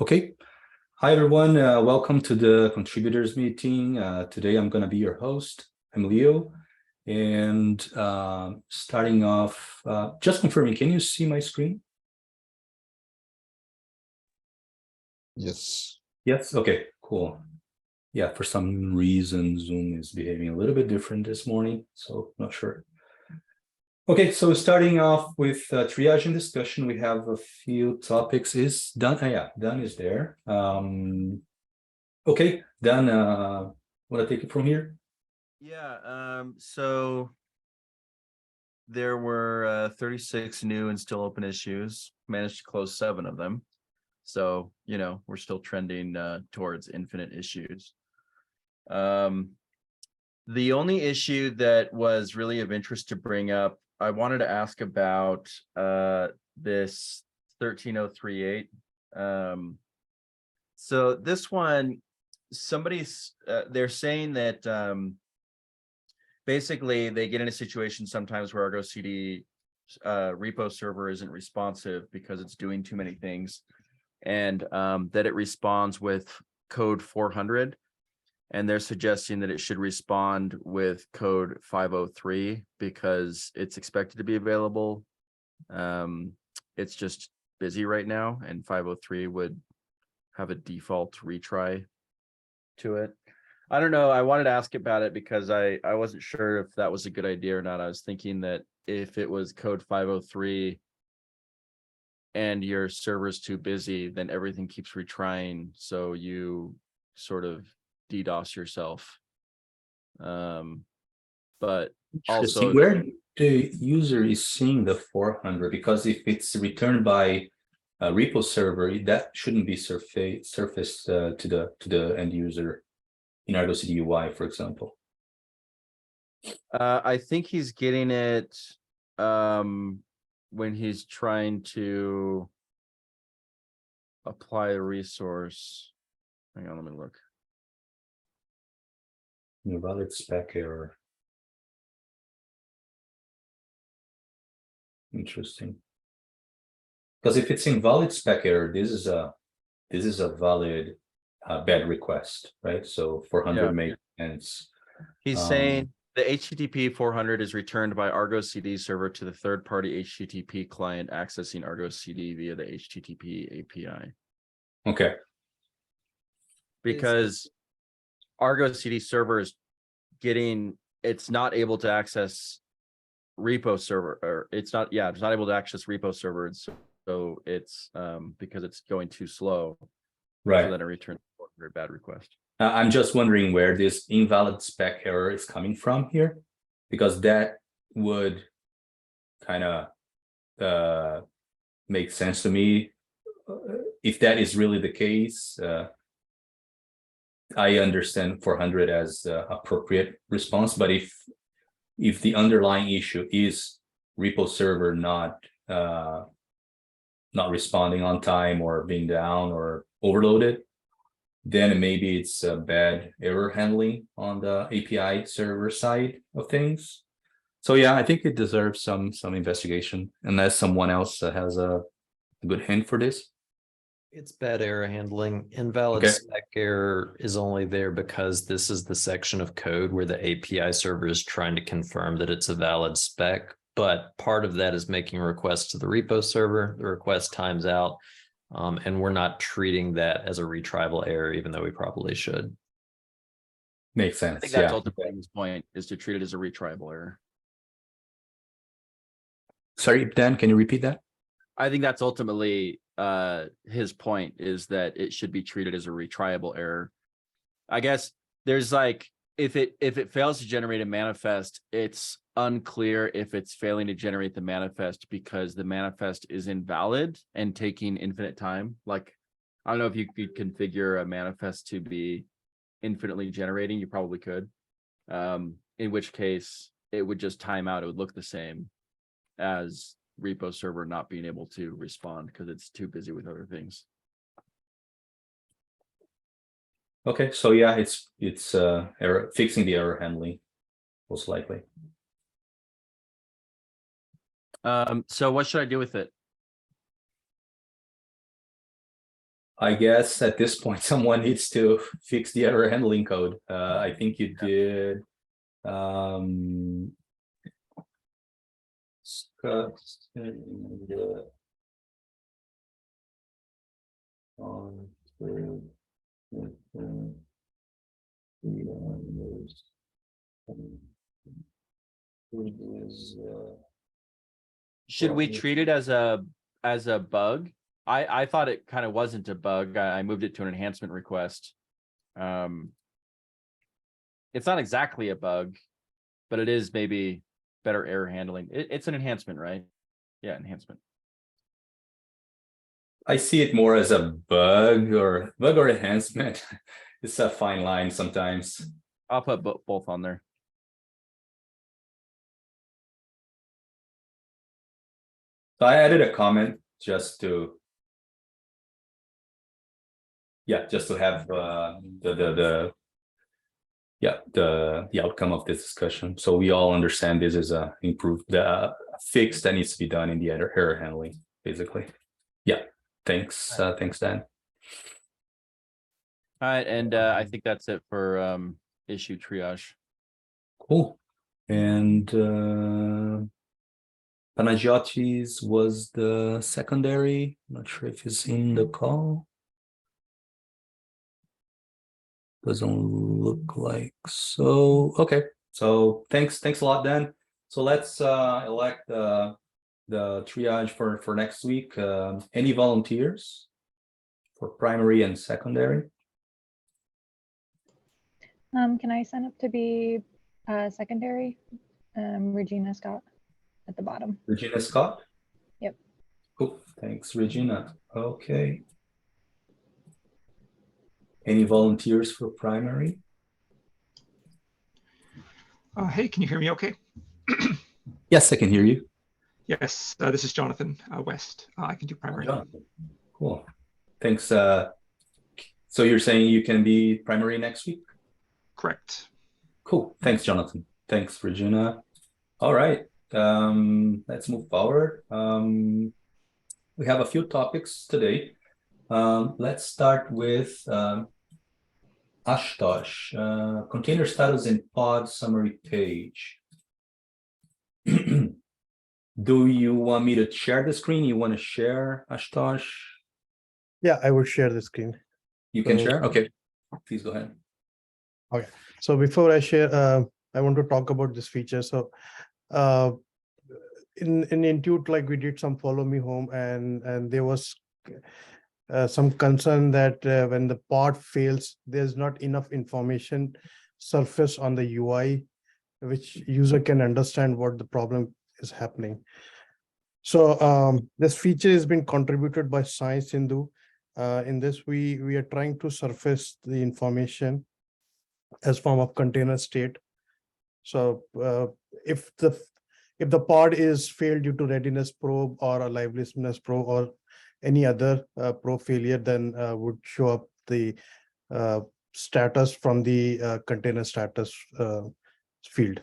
Okay. Hi, everyone. Welcome to the contributors meeting. Today, I'm going to be your host. I'm Leo. And starting off, just confirming, can you see my screen? Yes. Yes. Okay, cool. Yeah, for some reason, Zoom is behaving a little bit different this morning, so not sure. Okay, so starting off with triage and discussion, we have a few topics. Is Dan? Yeah, Dan is there. Okay, Dan, want to take it from here? Yeah, so there were 36 new and still open issues, managed to close 7 of them. So, we're still trending towards infinite issues. The only issue that was really of interest to bring up, I wanted to ask about this 13038. So this one, they're saying that basically they get in a situation sometimes where Argo CD repo server isn't responsive because it's doing too many things, and that it responds with code 400, and they're suggesting that it should respond with code 503 because it's expected to be available. It's just busy right now, and 503 would have a default retry to it. I don't know. I wanted to ask about it because I wasn't sure if that was a good idea or not. I was thinking that if it was code 503 and your server's too busy, then everything keeps retrying. So you sort of DDoS yourself. But also where the user is seeing the 400, because if it's returned by a repo server, that shouldn't be surfaced to the end user in Argo CD UI, for example. I think he's getting it when he's trying to apply a resource. Hang on, let me look. Invalid spec error. Interesting. Because if it's invalid spec error, this is a valid bad request, right? So 400 makes sense. He's saying the HTTP 400 is returned by Argo CD server to the third-party HTTP client accessing Argo CD via the HTTP API. Okay. Because Argo CD server is it's not able to access repo server, or it's not able to access repo server. So it's because it's going too slow. Right. So then it returns a 400 bad request. I'm just wondering where this invalid spec error is coming from here, because that would kind of make sense to me. If that is really the case, I understand 400 as appropriate response, but if the underlying issue is repo server not responding on time or being down or overloaded, then maybe it's a bad error handling on the API server side of things. So yeah, I think it deserves some investigation, unless someone else has a good hint for this. It's bad error handling. Invalid spec error is only there because this is the section of code where the API server is trying to confirm that it's a valid spec. But part of that is making requests to the repo server. The request times out. And we're not treating that as a retrieval error, even though we probably should. Makes sense. I think that's ultimately his point, is to treat it as a retrieval error. Sorry, Dan, can you repeat that? I think that's ultimately his point, is that it should be treated as a retriable error. I guess there's if it fails to generate a manifest, it's unclear if it's failing to generate the manifest because the manifest is invalid and taking infinite time. Like, I don't know if you could configure a manifest to be infinitely generating. You probably could. In which case it would just time out. It would look the same as repo server not being able to respond because it's too busy with other things. Okay, so yeah, it's error, fixing the error handling, most likely. So what should I do with it? I guess at this point, someone needs to fix the error handling code. I think you did. Scott and on through Should we treat it as a bug? I thought it kind of wasn't a bug. I moved it to an enhancement request. It's not exactly a bug, but it is maybe better error handling. It's an enhancement, right? Yeah, enhancement. I see it more as a bug or enhancement. It's a fine line sometimes. I'll put both on there. So I added a comment just to have the outcome of this discussion. So we all understand this is a improved fix that needs to be done in the error handling, basically. Yeah. Thanks. Thanks, Dan. All right, and I think that's it for issue triage. Cool. And Panagiotis was the secondary. Not sure if he's in the call. Doesn't look like so. Okay. So thanks a lot, Dan. So let's elect the triage for next week. Any volunteers for primary and secondary? Can I sign up to be secondary? Regina Scott at the bottom. Regina Scott? Yep. Cool. Thanks, Regina. Okay. Any volunteers for primary? Hey, can you hear me okay? Yes, I can hear you. Yes, this is Jonathan West. I can do primary. Jonathan. Cool. Thanks. So you're saying you can be primary next week? Correct. Cool. Thanks, Jonathan. Thanks, Regina. All right. Let's move forward. We have a few topics today. Let's start with Ashutosh, container status in pod summary page. Do you want me to share the screen? You want to share, Ashutosh? Yeah, I would share the screen. You can So- share? Okay. Please go ahead. So before I share, I want to talk about this feature. So in Intuit, like we did some follow me home, and there was some concern that when the pod fails, there's not enough information surface on the UI, which user can understand what the problem is happening. So this feature has been contributed by Sai Sindhu. In this, we are trying to surface the information as form of container state. So if the pod is failed due to readiness probe or a liveliness probe or any other probe failure, then would show up the status from the container status field.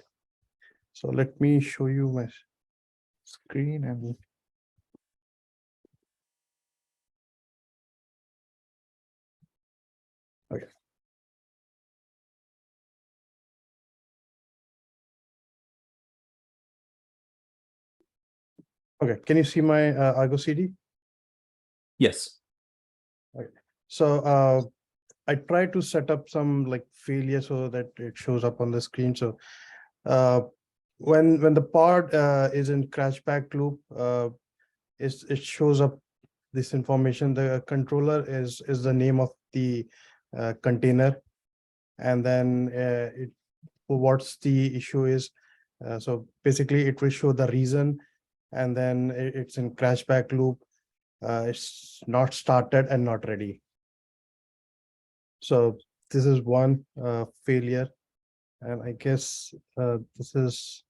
So let me show you my screen and okay. Okay, can you see my Argo CD? Yes. So I try to set up some like failure so that it shows up on the screen. So when the pod is in crashback loop, it shows up this information. The controller is the name of the container, and then what's the issue is. So basically, it will show the reason, and then it's in crashback loop. It's not started and not ready. So this is one failure, and I guess this is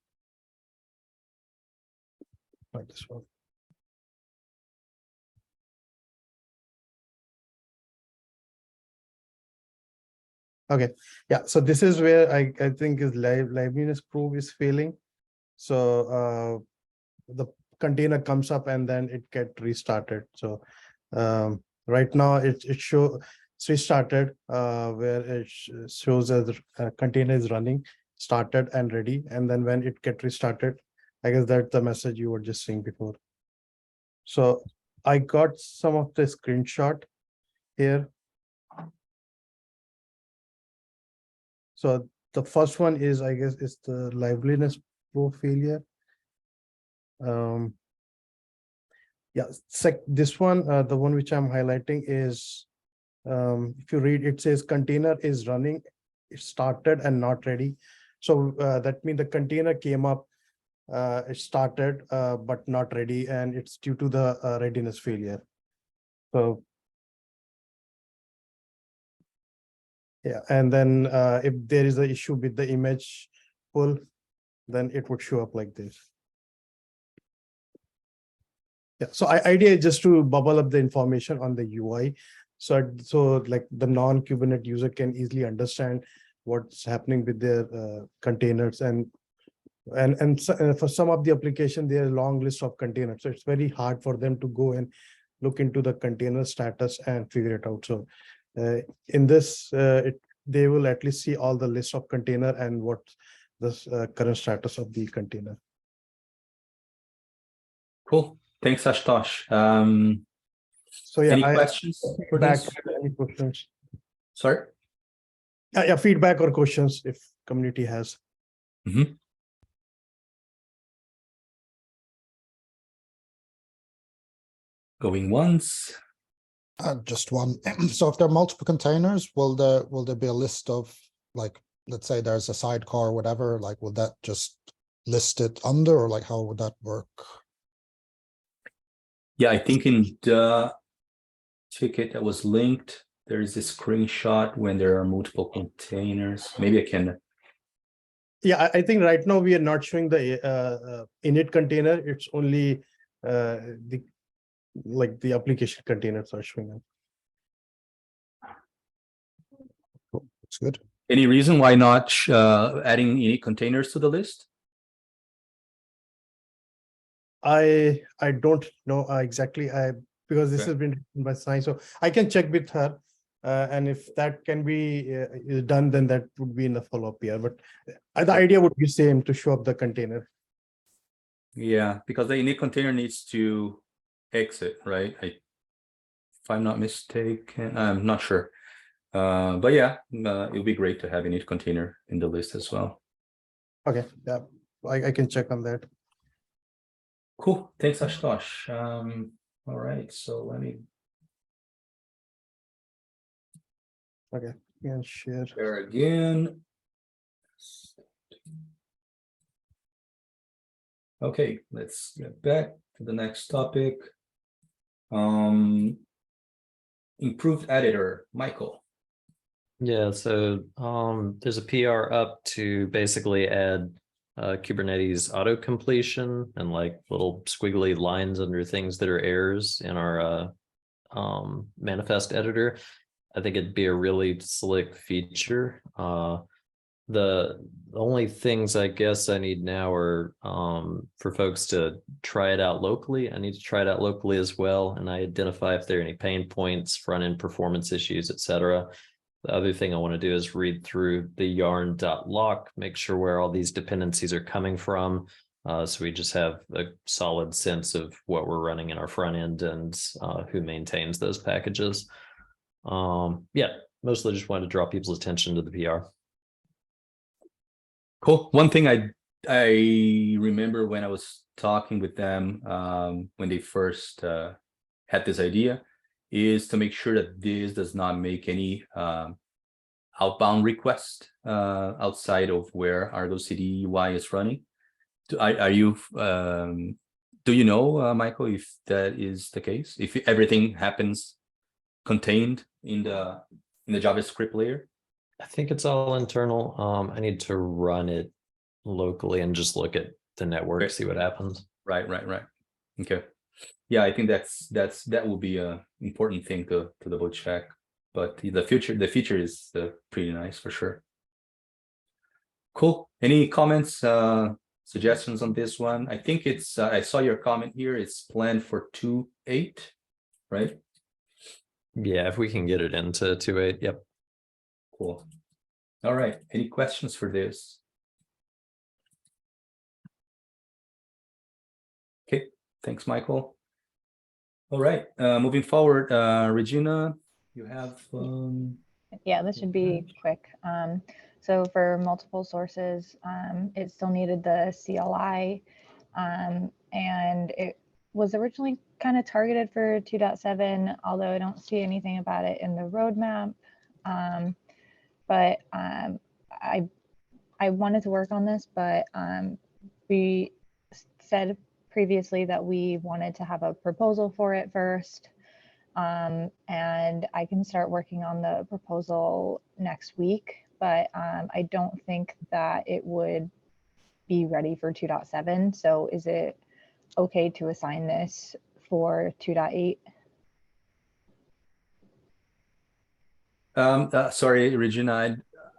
not this one. Okay, yeah. So this is where I think is liveliness probe is failing. So the container comes up and then it get restarted. So Right now it's restarted, where it shows as container is running, started and ready. And then when it get restarted, I guess that's the message you were just seeing before. So I got some of the screenshot here. So the first one is, I guess, is the liveliness pro failure. Yeah, this one, the one which I'm highlighting is, if you read, it says container is running, it started and not ready. So that means the container came up, it started, but not ready, and it's due to the readiness failure. So yeah, and then if there is an issue with the image pull, then it would show up like this. Yeah, so idea is just to bubble up the information on the UI. So like the non-Kubernetes user can easily understand what's happening with their containers, and for some of the application, there are a long list of containers. So it's very hard for them to go and look into the container status and figure it out. So in this, they will at least see all the list of container and what the current status of the container. Cool. Thanks, Ashutosh. So yeah, Any questions for back this? any questions? Sorry. Yeah, feedback or questions if community has. Going once. Just one. So if there are multiple containers, will there be a list of, like, let's say there's a sidecar or whatever, like, will that just list it under, or like how would that work? Yeah, I think in the ticket that was linked, there is a screenshot when there are multiple containers. Maybe I can. Yeah, I think right now we are not showing the init container. It's only the application containers are showing up. It's good. Any reason why not adding init containers to the list? I don't know exactly, because this Okay. has been written by Sai, so I can check with her, and if that can be is done, then that would be in the follow-up here. But the idea would be same, to show up the container. Yeah, because the init container needs to exit, right? If I'm not mistaken, I'm not sure. But yeah, it would be great to have init container in the list as well. Okay, yeah, I can check on that. Cool. Thanks, Ashutosh. All right, so let me Yeah, share. share again. Okay, let's get back to the next topic. Improved editor, Michael. Yeah, so there's a PR up to basically add Kubernetes auto completion and like little squiggly lines under things that are errors in our manifest editor. I think it'd be a really slick feature. The only things I guess I need now are for folks to try it out locally. I need to try it out locally as well, and I identify if there are any pain points, front-end performance issues, etc. The other thing I want to do is read through the yarn.lock, make sure where all these dependencies are coming from. So we just have a solid sense of what we're running in our front end and who maintains those packages. Yeah, mostly just wanted to draw people's attention to the PR. Cool. One thing I remember when I was talking with them when they first had this idea is to make sure that this does not make any outbound request outside of where Argo CD UI is running. Do you know, Michael, if that is the case? If everything happens contained in the JavaScript layer? I think it's all internal. I need to run it locally and just look at the network, Okay. see what happens. Right. Okay. Yeah, I think that will be a important thing to double check. But the feature is pretty nice for sure. Cool. Any comments, suggestions on this one? I think it's I saw your comment here. It's planned for 2.8, right? Yeah, if we can get it into 2.8, yep. Cool. All right, any questions for this? Okay, thanks, Michael. All right, moving forward, Regina, you have, Yeah, this should be quick. So for multiple sources, it still needed the CLI, and it was originally kind of targeted for 2.7, although I don't see anything about it in the roadmap. But I wanted to work on this, but we said previously that we wanted to have a proposal for it first. And I can start working on the proposal next week, but I don't think that it would be ready for 2.7. So is it okay to assign this for 2.8? sorry, Regina,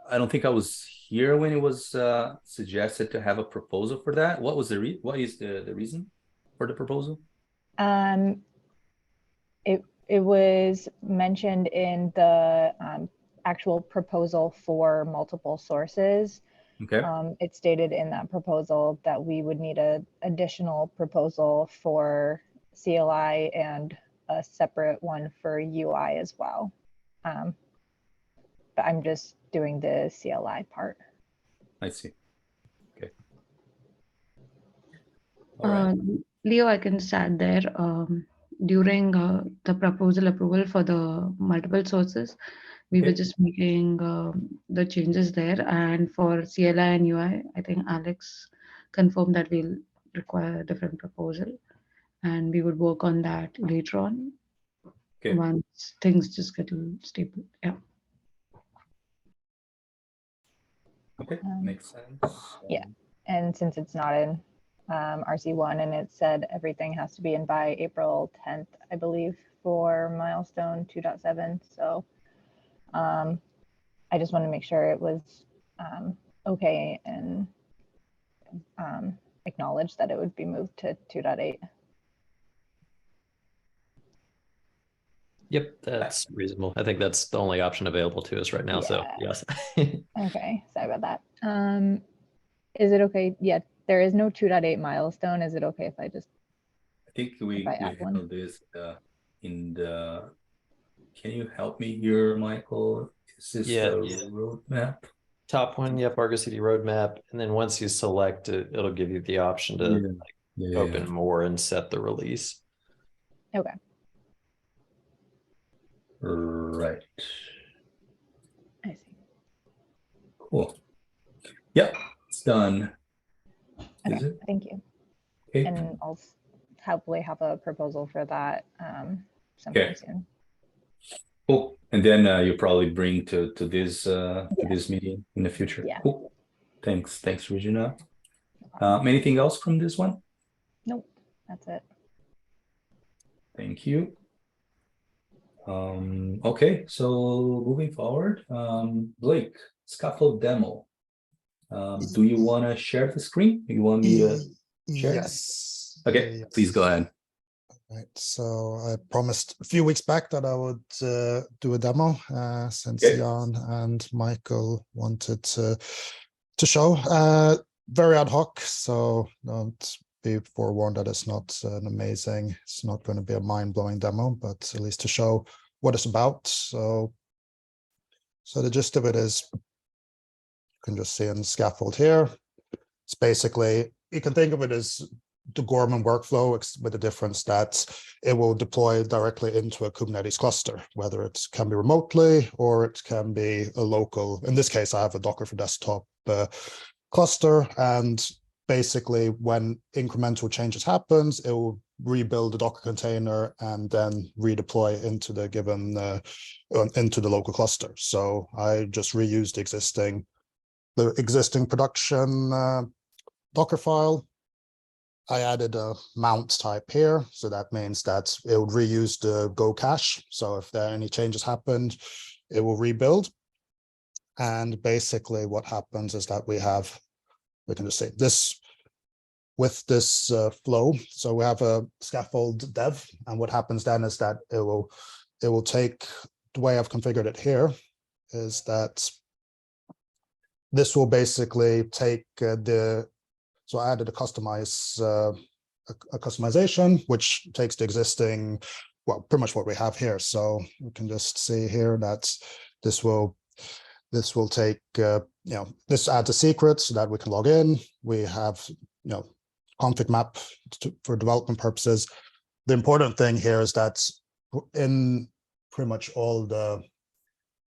I don't think I was here when it was suggested to have a proposal for that. What was what is the reason for the proposal? It was mentioned in the actual proposal for multiple sources. Okay. It stated in that proposal that we would need a additional proposal for CLI and a separate one for UI as well. But I'm just doing the CLI part. I see. Okay. All right. Leo, I can start there. During the proposal approval for the multiple sources, we were Okay. just making the changes there. And for CLI and UI, I think Alex confirmed that we'll require a different proposal. And we would work on that later on Okay. once things just get a little stable. Yeah. Okay, makes sense. Yeah. And since it's not in RC1 and it said everything has to be in by April 10th, I believe, for milestone 2.7. So I just want to make sure it was okay and acknowledge that it would be moved to 2.8. Yep, that's reasonable. I think that's the only option available to us right now. So Yeah. yes. Okay, sorry about that. Is it okay? Yeah, there is no 2.8 milestone. Is it okay if I just, I think we add one? handle this in the, can you help me here, Michael? Is this Yeah. the roadmap? Top one, yep, Argo CD roadmap. And then once you select it, it'll give you the option to open more and set the release. Okay. Right. I see. Cool. Yep, it's done. Is Okay, it? thank you. Okay. And I'll hopefully have a proposal for that sometime Okay. soon. Cool. And then you probably bring to this this meeting in the future. Yeah. Cool. Thanks, Regina. Anything else from this one? Nope, that's it. Thank you. Okay, so moving forward, Blake, scaffold demo. Do you want to share the screen? You want me to share? Yes. Okay, Yes. please go ahead. Right. So I promised a few weeks back that I would do a demo since Okay. Jan and Michael wanted to show. Very ad hoc, so don't be forewarned that it's not an amazing, it's not going to be a mind-blowing demo, but at least to show what it's about. So the gist of it is, you can just see in the scaffold here. It's basically, you can think of it as the Gorman workflow, with the difference that it will deploy directly into a Kubernetes cluster, whether it can be remotely or it can be a local. In this case, I have a Docker for desktop cluster, and basically when incremental changes happens, it will rebuild the Docker container and then redeploy into the given into the local cluster. So I just reused the existing production Docker file. I added a mount type here, so that means that it would reuse the Go cache. So if there are any changes happened, it will rebuild. And basically what happens is that we can just say this with this flow. So we have a scaffold dev, and what happens then is that it will it will take, the way I've configured it here is that this will basically take so I added a customization, which takes the existing, well, pretty much what we have here. So you can just see here that this will take, this adds a secret so that we can log in. We have, config map for development purposes. The important thing here is that in pretty much for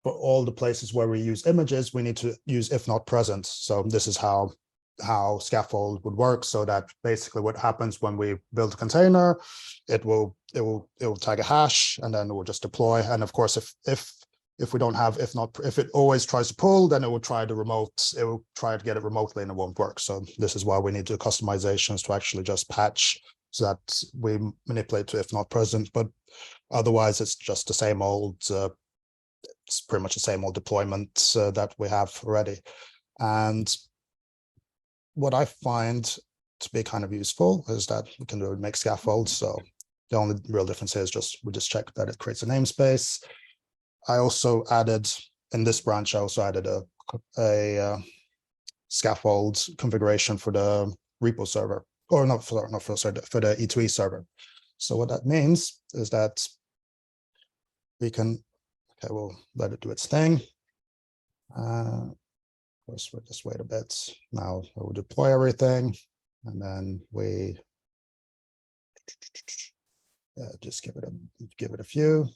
all the places where we use images, we need to use if not present. So this is how scaffold would work, so that basically what happens when we build a container, it will tag a hash, and then it will just deploy. And of course, if we don't have if it always tries to pull, then it will try to get it remotely and it won't work. So this is why we need the customizations to actually just patch so that we manipulate to if not present. But otherwise, it's just the same old. It's pretty much the same old deployment that we have already. And what I find to be kind of useful is that we can do make scaffolds. So the only real difference is we just check that it creates a namespace. I also added, in this branch, I also added a scaffold configuration for the repo server, or not for the E2E server. So what that means is that we can, okay, we'll let it do its thing. Of course, we'll just wait a bit. Now we'll deploy everything, and then we just give it a few.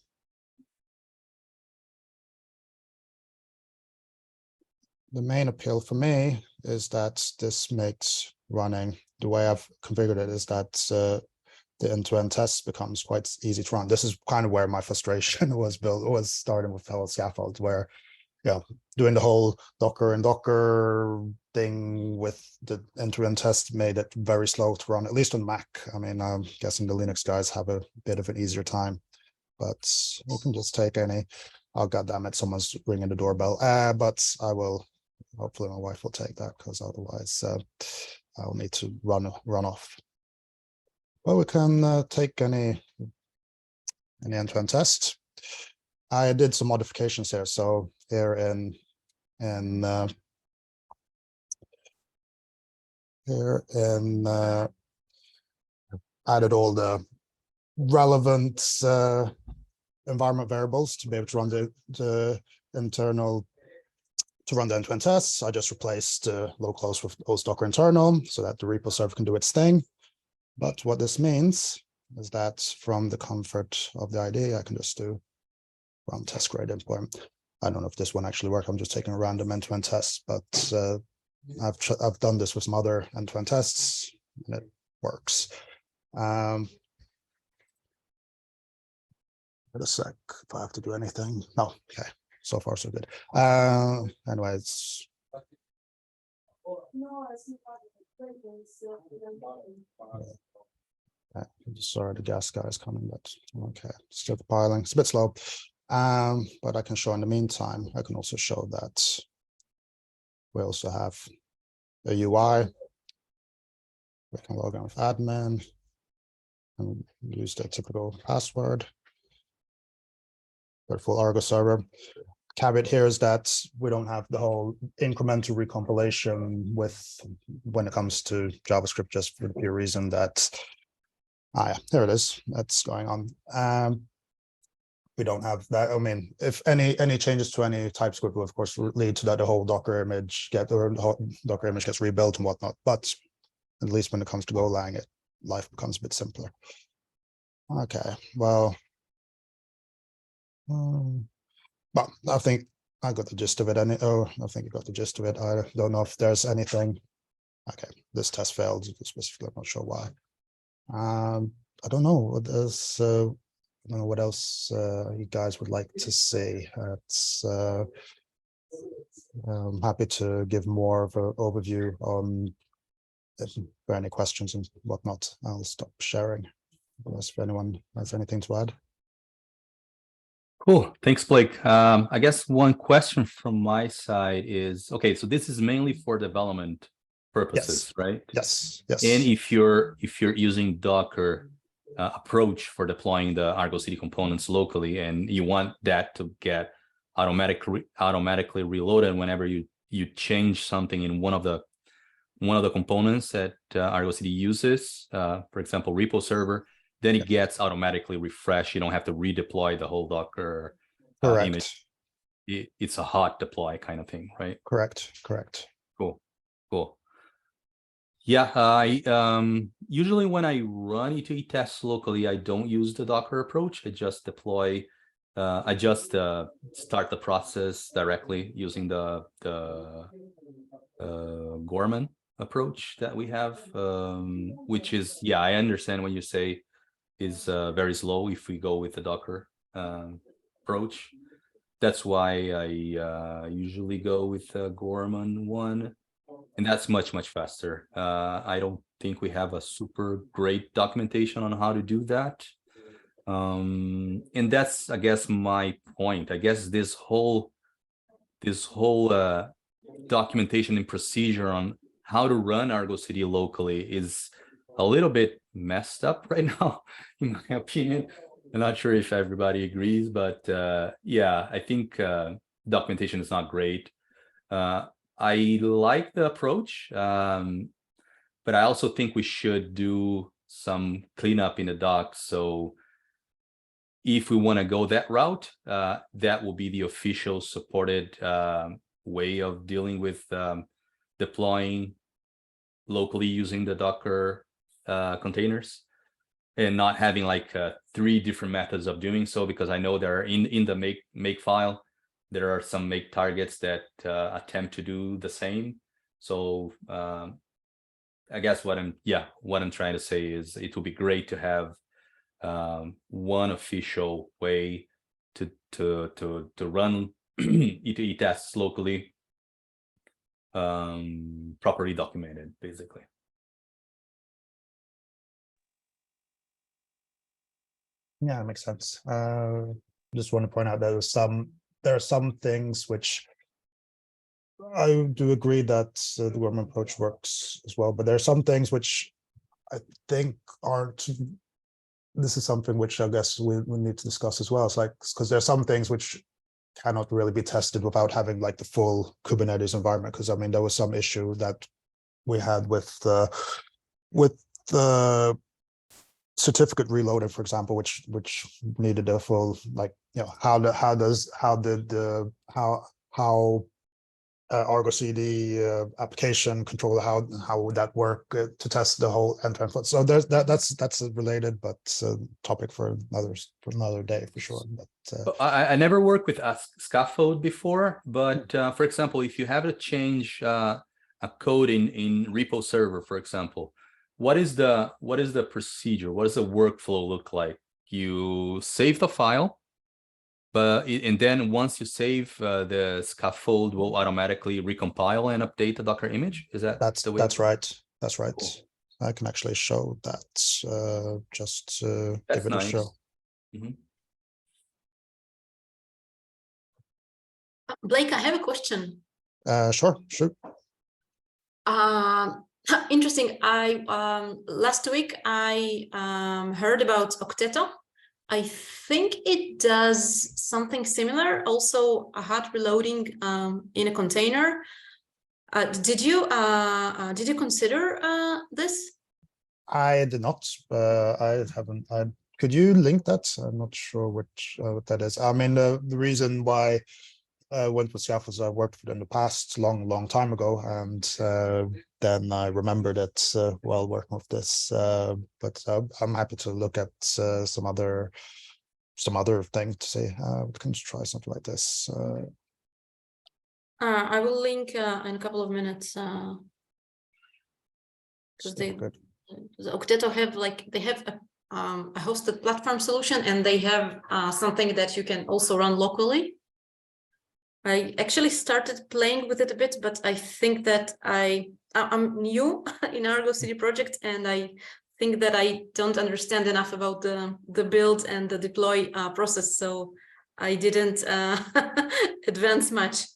The main appeal for me is that this makes running, the way I've configured it is that the end-to-end test becomes quite easy to run. This is kind of where my frustration was starting with the whole scaffold, where doing the whole Docker thing with the end-to-end test made it very slow to run, at least on Mac. I mean, I'm guessing the Linux guys have a bit of an easier time, but we can just take any. Oh, goddammit, someone's ringing the doorbell. But I will, hopefully my wife will take that, because otherwise I'll need to run off. Well, we can take any end-to-end test. I did some modifications here. So here added all the relevant environment variables to be able to run the internal, to run the end-to-end tests. I just replaced localhost with host Docker internal so that the repo server can do its thing. But what this means is that from the comfort of the IDE, I can just do run test gradient point. I don't know if this one actually works. I'm just taking a random end-to-end test, but I've done this with some other end-to-end tests, and it works. Wait a sec, if I have to do anything. No, okay. So far, so good. Anyways. Sorry, the gas guy is coming, but okay, still piling. It's a bit slow. But I can show in the meantime, I can also show that we also have a UI. We can log in with admin and use the typical password. For full Argo server. Caveat here is that we don't have the whole incremental recompilation when it comes to JavaScript, just for the pure reason that, yeah, there it is. That's going on. We don't have that. I mean, if any changes to any TypeScript will of course lead to that the whole Docker image gets rebuilt and whatnot. But at least when it comes to Golang, life becomes a bit simpler. Okay, well. But I think I got the gist of it. I think you got the gist of it. I don't know if there's anything. Okay, this test failed specifically. I'm not sure why. I don't know what else. I don't know what else you guys would like to see. I'm happy to give more of an overview on if there are any questions and whatnot. I'll stop sharing. Unless if anyone has anything to add. Cool. Thanks, Blake. I guess one question from my side is, okay, so this is mainly for development purposes, right? Yes. Yes. And if you're using Docker, approach for deploying the Argo CD components locally, and you want that to get automatically reloaded whenever you change something in one of the components that Argo CD uses, for example, repo server, then it gets automatically refreshed. You don't have to redeploy the whole Docker image. It's a hot deploy kind of thing, right? Correct. Cool. Yeah, I usually when I run E2E tests locally, I don't use the Docker approach. I just deploy. I just start the process directly using the Gorman approach that we have, which is, yeah, I understand when you say is very slow if we go with the Docker approach. That's why I usually go with the Gorman one, and that's much faster. I don't think we have a super great documentation on how to do that. And that's, I guess, my point. I guess this whole documentation and procedure on how to run Argo CD locally is a little bit messed up right now, in my opinion. I'm not sure if everybody agrees, but yeah, I think documentation is not great. I like the approach, but I also think we should do some cleanup in the docs. So if we want to go that route, that will be the official supported way of dealing with deploying locally using the Docker containers, and not having like 3 different methods of doing so, because I know there are in the make file, there are some make targets that attempt to do the same. So I guess what I'm trying to say is it would be great to have one official way to run E2E tests locally, properly documented, basically. Yeah, it makes sense. Just want to point out there are some things which I do agree that the Gorman approach works as well, but there are some things which I think aren't. This is something which I guess we need to discuss as well. It's like, because there are some things which cannot really be tested without having like the full Kubernetes environment. Because I mean, there was some issue that we had with the certificate reloaded, for example, which needed a full, like, you know, how Argo CD application controller, how would that work to test the whole end-to-end flow? So there's that's related, but topic for another day for sure. But I never worked with a scaffold before, but for example, if you have to change a code in repo server, for example, what is the procedure? What does the workflow look like? You save the file, and then once you save, the scaffold will automatically recompile and update the Docker image. Is that the way? That's right. That's right. Cool. I can actually show that. Just That's give it nice. a show. Blake, I have a question. Sure, shoot. Interesting. I last week I heard about Octeto. I think it does something similar, also a hot reloading in a container. Did you consider this? I did not. I haven't. Could you link that? I'm not sure what that is. I mean, the reason why I went with scaffolds, I worked with in the past, long time ago, and then I remembered it while working with this. But I'm happy to look at some other thing to say. We can try something like this. I will link in a couple of minutes because the Octeto have they have a hosted platform solution, and they have something that you can also run locally. I actually started playing with it a bit, but I think that I'm new in Argo CD project, and I think that I don't understand enough about the build and the deploy process, so I didn't advance much.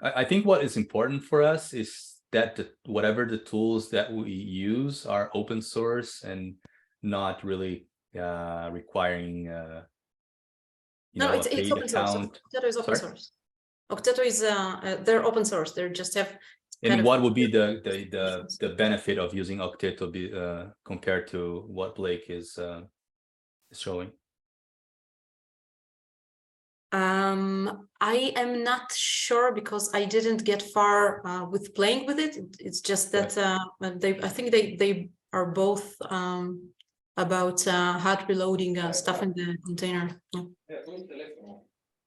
I think what is important for us is that whatever the tools that we use are open source and not really requiring No, a it's paid open source. account. Octeto is open Sorry? source. Octeto is they're open source. They just have kind And of what would be the benefit of using Octeto compared to what Blake is showing? I am not sure because I didn't get far with playing with it. It's just that I think they are both about hard reloading stuff in the container. Yeah.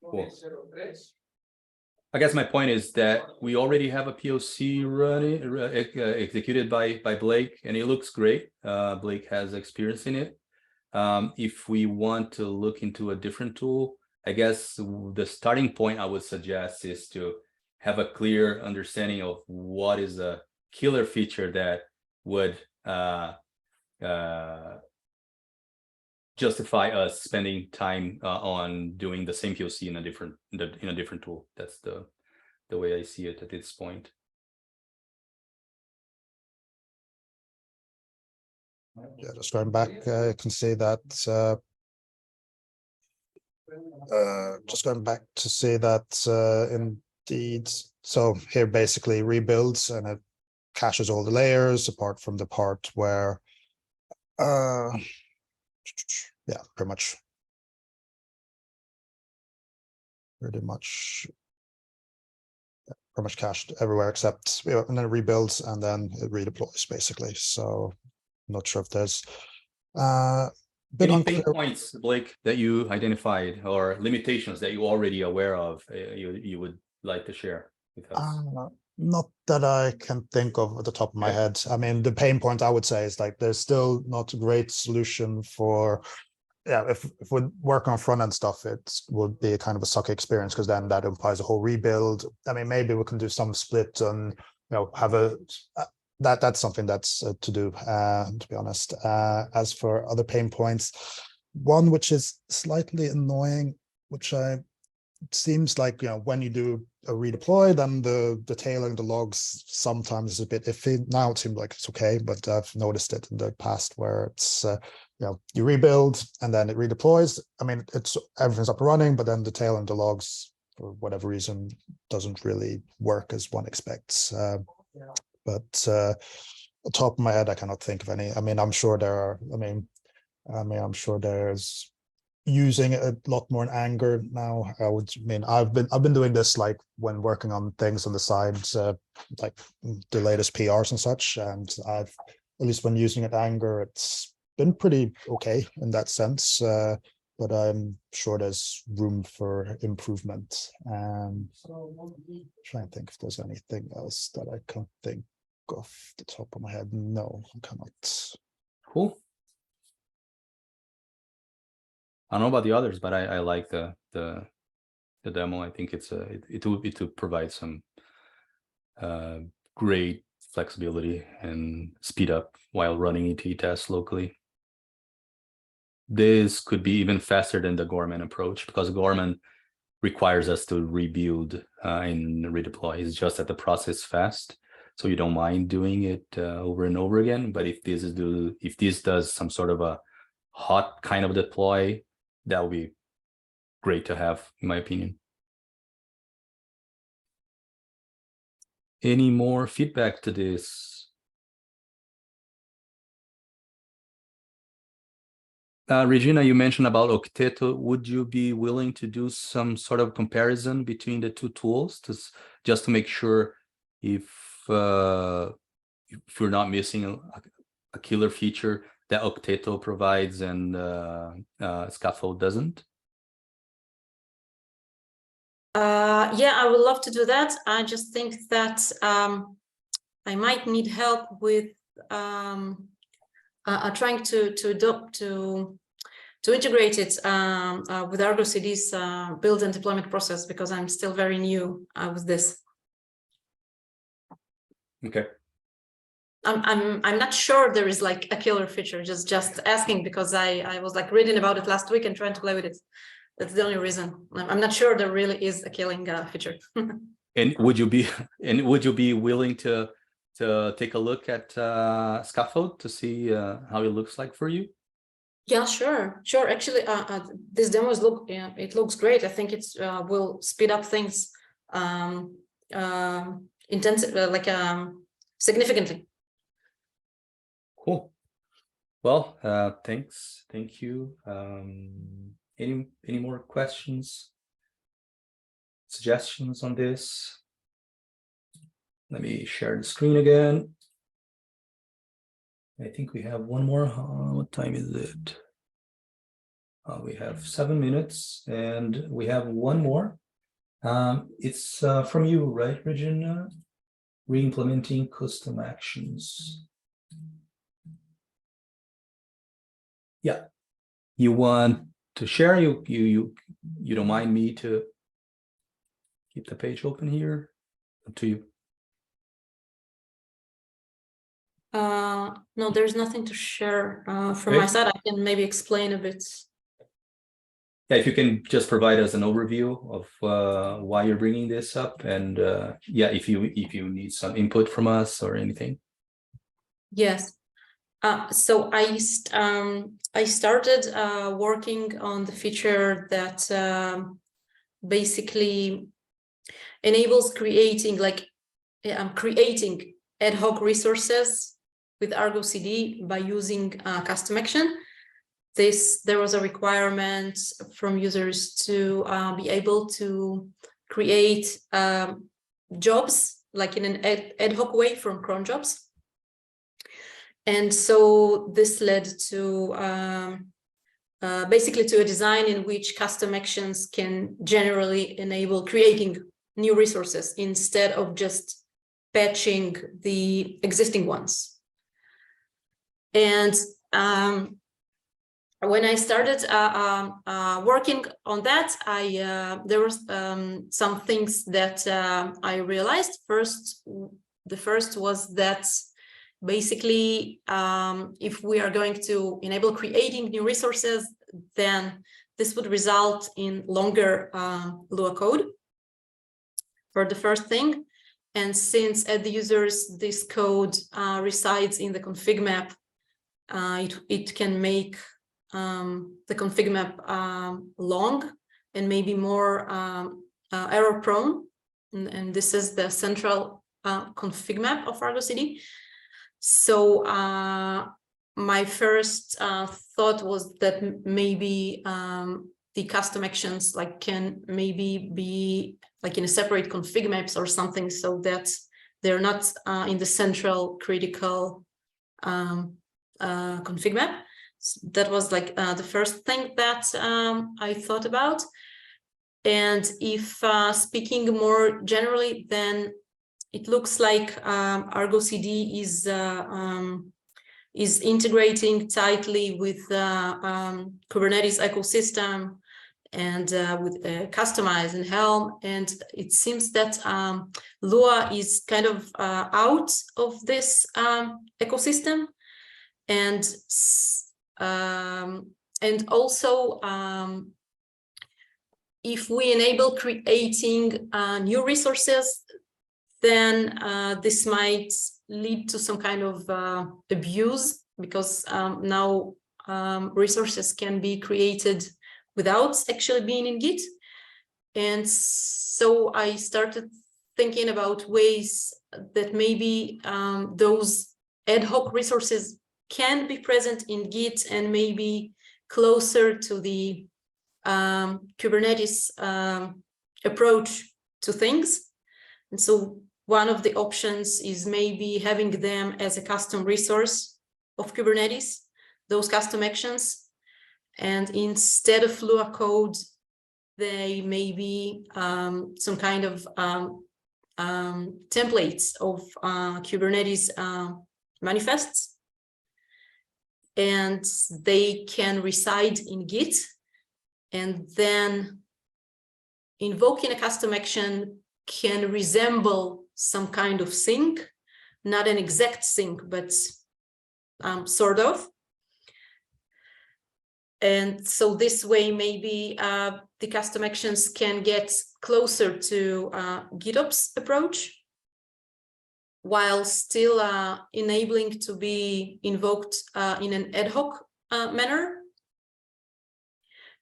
Cool. I guess my point is that we already have a POC running executed by Blake, and it looks great. Blake has experience in it. If we want to look into a different tool, I guess the starting point I would suggest is to have a clear understanding of what is a killer feature that would justify us spending time on doing the same POC in a different tool. That's the way I see it at this point. Yeah, just going back, you can see that. Just going back to see that indeed. So here basically rebuilds and it caches all the layers apart from the part where yeah, pretty much cached everywhere except, and then it rebuilds and then it redeploys basically. So I'm not sure if there's any pain points, Blake, that you identified or limitations that you're already aware of you would like to share with us? Not that I can think of at the top of my head. I mean, the pain point I would say is like there's still not a great solution for, yeah, if we work on front end stuff, it would be kind of a sucky experience because then that implies a whole rebuild. I mean, maybe we can do some split and have a that's something that's to do, to be honest. As for other pain points, one which is slightly annoying, which it seems like when you do a redeploy, then the tailing the logs sometimes is a bit iffy. Now it seems like it's okay, but I've noticed it in the past where it's you rebuild and then it redeploys. I mean, everything's up and running, but then the tail and the logs for whatever reason doesn't really work as one expects. But on top of my head, I cannot think of any. I mean, I'm sure there are. I'm sure there's using it a lot more in anger now. I've been doing this like when working on things on the side, like the latest PRs and such, and I've, at least when using it anger, it's been pretty okay in that sense. But I'm sure there's room for improvement. And try and think if there's anything else that I can think off the top of my head. No, I cannot. Cool. I don't know about the others, but I like the demo. I think it will provide some great flexibility and speed up while running ET tests locally. This could be even faster than the Gorman approach because Gorman requires us to rebuild and redeploy. It's just that the process fast, so you don't mind doing it over and over again. But if this does some sort of a hot kind of deploy, that would be great to have, in my opinion. Any more feedback to this? Regina, you mentioned about Octeto. Would you be willing to do some sort of comparison between the two tools just to make sure if we're not missing a killer feature that Octeto provides and Scaffold doesn't? Yeah, I would love to do that. I just think that I might need help with trying to integrate it with Argo CD's build and deployment process because I'm still very new with this. Okay. I'm not sure there is like a killer feature. Just asking because I was like reading about it last week and trying to play with it. That's the only reason. I'm not sure there really is a killing feature. And would you be willing to take a look at Scaffold to see how it looks like for you? Yeah, sure. Actually, this demos it looks great. I think it's will speed up things significantly. Cool. Well, thanks. Thank you. Any more questions? Suggestions on this? Let me share the screen again. I think we have one more. What time is it? We have 7 minutes, and we have one more. It's from you, right, Regina? Re-implementing custom actions. Yeah, you want to share? You don't mind me to keep the page open here? Up to you. No, there's nothing to share from Okay. my side. I can maybe explain a bit. Yeah, if you can just provide us an overview of why you're bringing this up, and yeah, if you need some input from us or anything. Yes. So I started working on the feature that basically enables creating ad hoc resources with Argo CD by using custom action. There was a requirement from users to be able to create jobs like in an ad hoc way from cron jobs. And so this led to basically to a design in which custom actions can generally enable creating new resources instead of just patching the existing ones. And when I started working on that, there were some things that I realized. The first was that basically, if we are going to enable creating new resources, then this would result in longer Lua code for the first thing. And since at the users, this code resides in the config map, it can make the config map long and maybe more error prone. And this is the central config map of Argo CD. So my first thought was that maybe the custom actions can maybe be in a separate config maps or something, so that they're not in the central critical config map. So that was the first thing that I thought about. And if speaking more generally, then it looks like Argo CD is integrating tightly with Kubernetes ecosystem and with Customize and Helm. And it seems that Lua is kind of out of this ecosystem. And also, if we enable creating new resources, then this might lead to some kind of abuse, because now resources can be created without actually being in Git. And so I started thinking about ways that maybe those ad hoc resources can be present in Git and maybe closer to the Kubernetes approach to things. And so one of the options is maybe having them as a custom resource of Kubernetes, those custom actions. And instead of Lua code, they may be some kind of templates of Kubernetes manifests. And they can reside in Git. And then invoking a custom action can resemble some kind of sync, not an exact sync, but sort of. And so this way, maybe the custom actions can get closer to GitOps approach, while still enabling to be invoked in an ad hoc manner.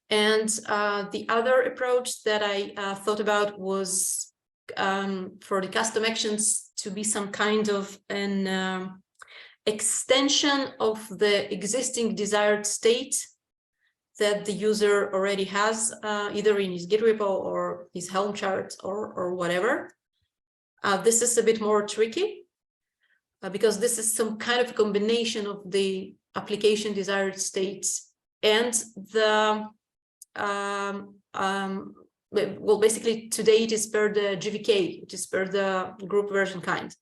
And the other approach that I thought about was for the custom actions to be some kind of an extension of the existing desired state that the user already has, either in his Git repo or his Helm chart or whatever. This is a bit more tricky because this is some kind of combination of the application desired states and the well, basically today it is per the GVK, it is per the group version kind.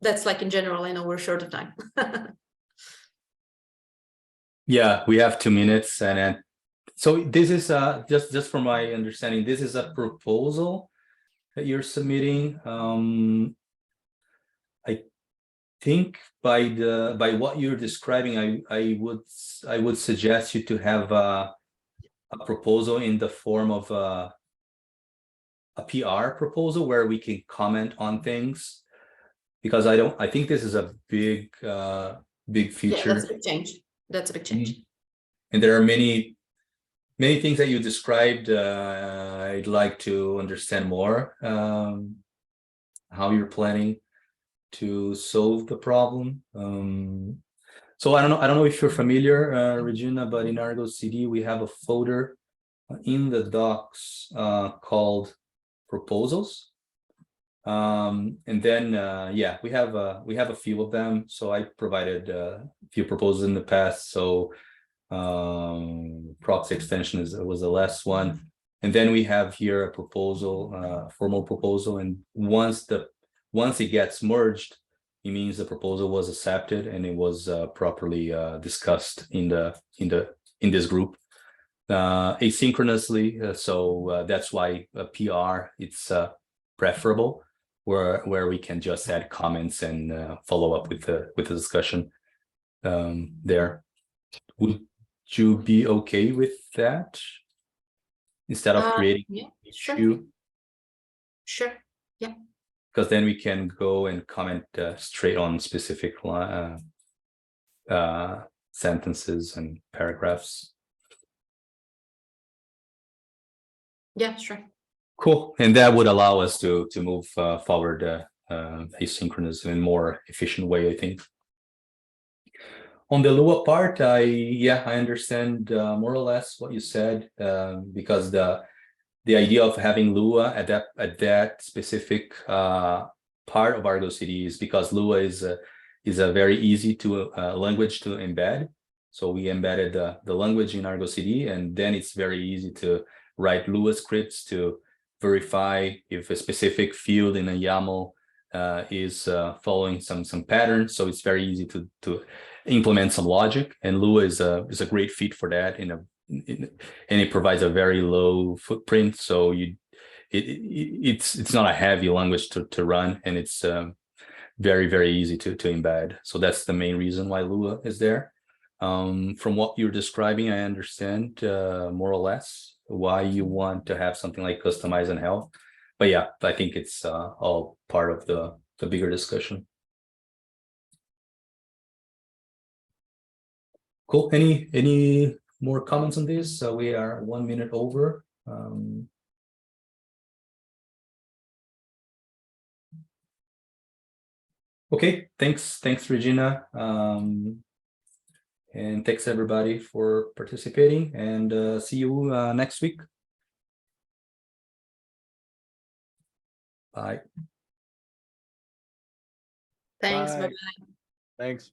That's like in general. I know we're short of time. Yeah, we have 2 minutes, and so this is just from my understanding, this is a proposal that you're submitting. I think by what you're describing, I would suggest you to have a proposal in the form of a PR proposal where we can comment on things, because I think this is a big feature. Yeah, that's a big change. That's a big change. And there are many things that you described. I'd like to understand more how you're planning to solve the problem. So I don't know if you're familiar, Regina, but in Argo CD we have a folder in the docs called proposals. And then yeah, we have a few of them. So I provided a few proposals in the past. So proxy extension was the last one, and then we have here a proposal, formal proposal, and once it gets merged, it means the proposal was accepted and it was properly discussed in this group asynchronously. So that's why a PR it's preferable, where we can just add comments and follow up with the discussion there. Would you be okay with that instead of creating Yeah, issue? Sure. Yeah. Because then we can go and comment straight on specific sentences and paragraphs. Yeah, sure. Cool. And that would allow us to move forward asynchronous in a more efficient way, I think. On the Lua part, I understand more or less what you said, because the idea of having Lua at that specific part of Argo CD is because Lua is a very easy to language to embed. So we embedded the language in Argo CD, and then it's very easy to write Lua scripts to verify if a specific field in a YAML is following some patterns. So it's very easy to implement some logic, and Lua is a great fit for that and it provides a very low footprint. So it's not a heavy language to run, and it's very, very easy to embed. So that's the main reason why Lua is there. From what you're describing, I understand more or less why you want to have something like customize and help. But yeah, I think it's all part of the bigger discussion. Cool. Any more comments on this? We are 1 minute over. Okay, thanks, Regina. And thanks everybody for participating, and see you next week. Bye. Thanks. Bye. Bye-bye. Thanks.